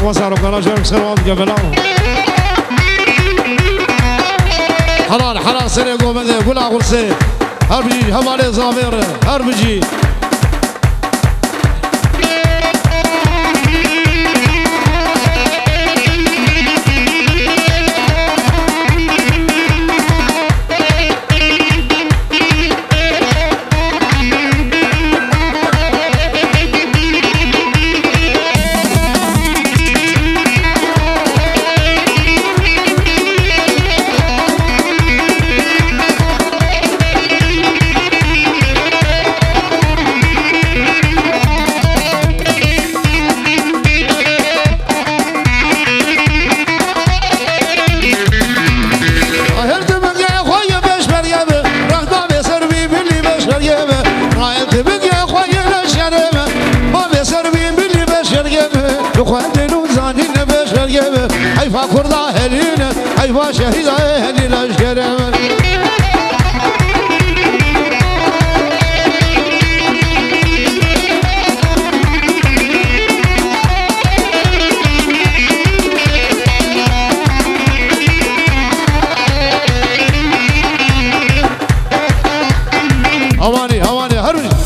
وصاروا كراجل سروات قبلهم حلال سري قومنده قولا قرسي هربجي همالي زامير هربجي فاكردا هلينا ايوا شهيدا هلي لاشكرم هواني هرج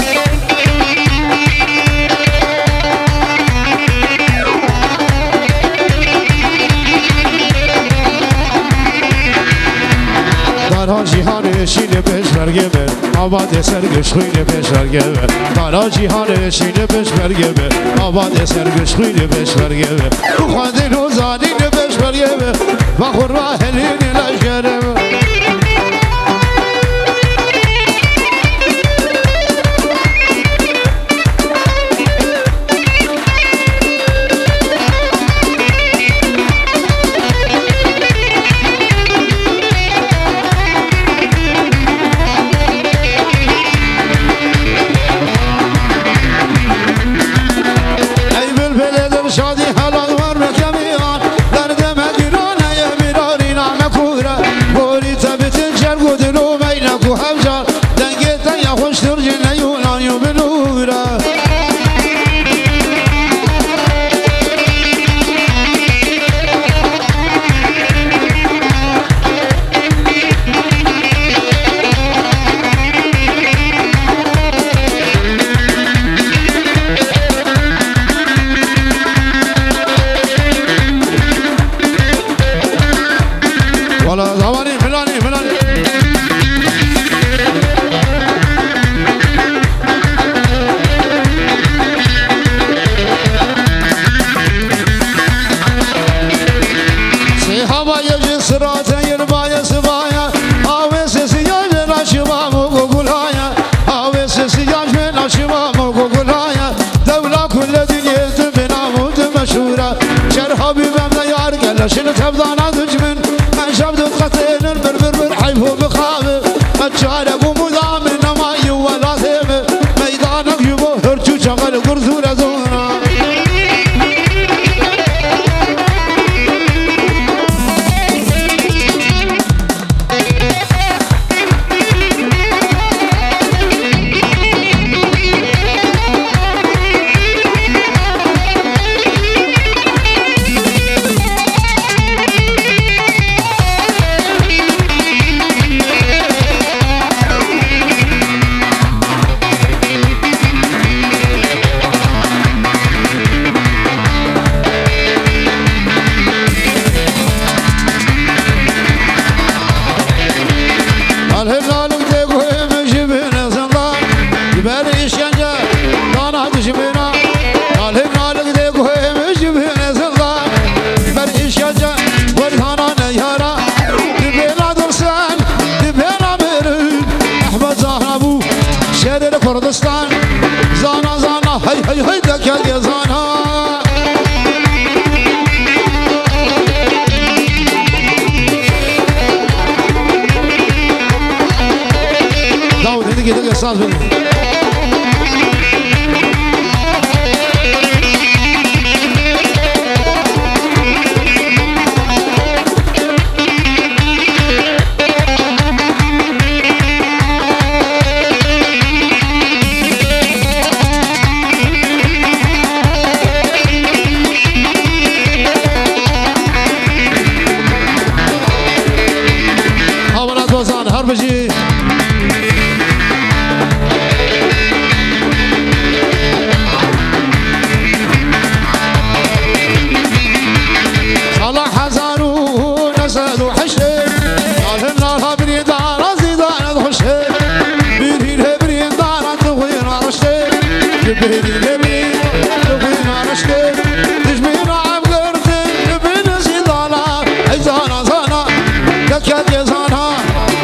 جیهان شین پیش برگه آباد سرگش خوین پیش برگه دارا جیهان شین پیش برگه آباد سرگش خوین پیش برگه خواندین و زانین پیش برگه و خور را هلین لشکرم شنو تبضانا دجمن ما شاب دقتين البربر حيفو بخابه متشارب ومدامن ما يولا ثيمه ميدانك يبو هرجو شغل قرزوله زونا كردستان زانا زانا هي دك يا زانا داود هدي كده استاذ بجي صلاح حزانو نسد وحشي قالنا لها بريدان زيدان وحشي بيرين بريدان تغوين عرشتي بيرين بريدان تغوين عرشتي تجميل عبقرتي بين زيدانا عزانا زانا كتكت يزانا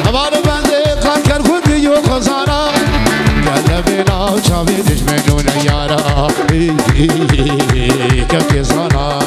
أبار بندي قد كركودي وخزانا قال بينا وشابي تجميلون يارا كتكت يزانا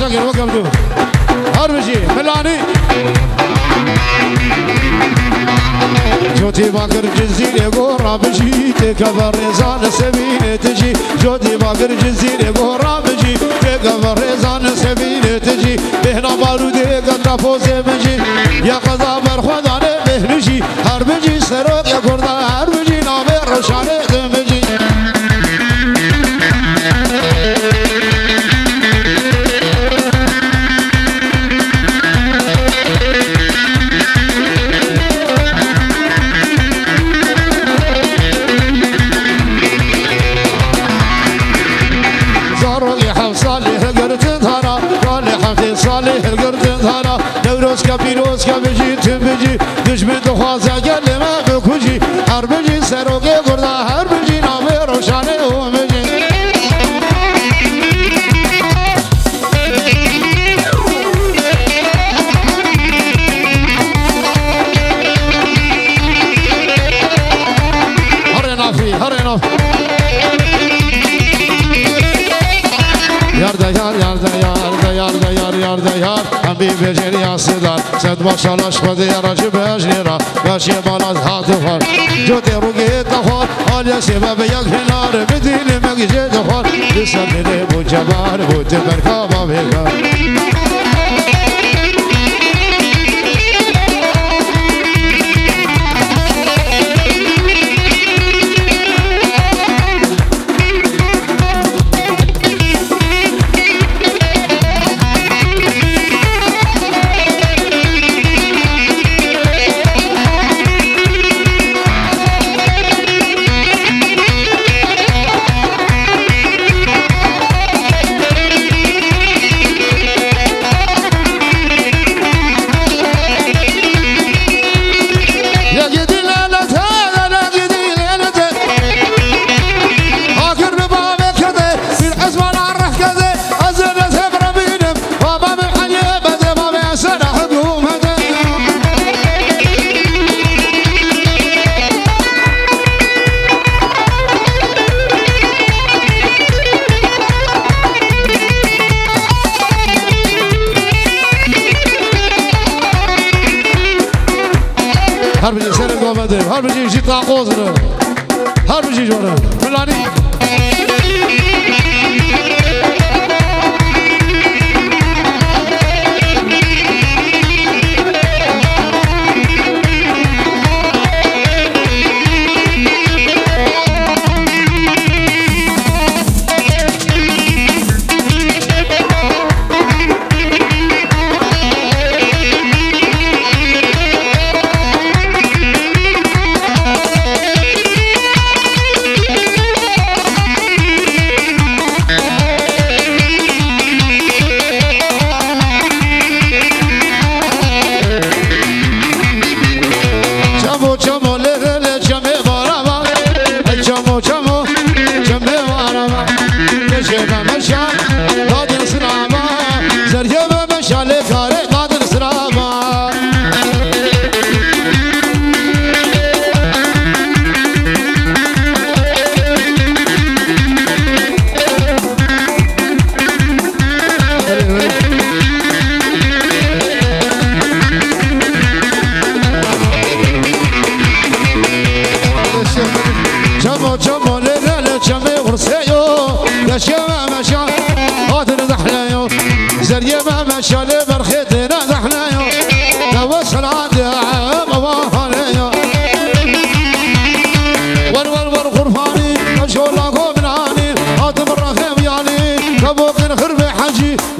شاكر وقبلو هربجي ملاني جوتي باكر جزيري قورا بجي تكبر رزان سبيني تجي جوتي باكر جزيري قورا بجي تكبر رزان سبيني تجي بهنا بارودي قد فوزي بجي يا قضا برخوضاني بهنجي هربجي سروق يا قردا هربجي نامي روشاني دمجي صالح القرد ثانا نوروز كبيروز كبجي تبجي دشمن دخوازا قال ما بكوجي هربجي سروقي قردا هربجي نامي روشاني ومجي هرنا في yarda yar hem bir beceri asılar sen maşallah şpede yaracı bejnira başı balaz hatı var jote ruge tahor alya sebebe yakhinar bedilime gece tahor lisanine bu cebar bu teberkaba vega هر بجي سرق وبدر هر بجي جي طاقوزنا هر بجي جورا ملاني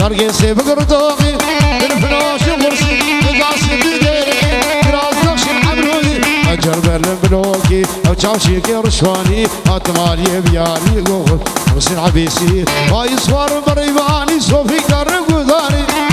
نرجسي بقرطوقي بالفلاش وغرسي بقاسي بديري براس نقش الحملوني أجر برلم بلوكي أو تشاوشي كيرشواني أتمالي بيالي غوغل غرسي العبيسي هاي صور مريباني صوفي كرم قداني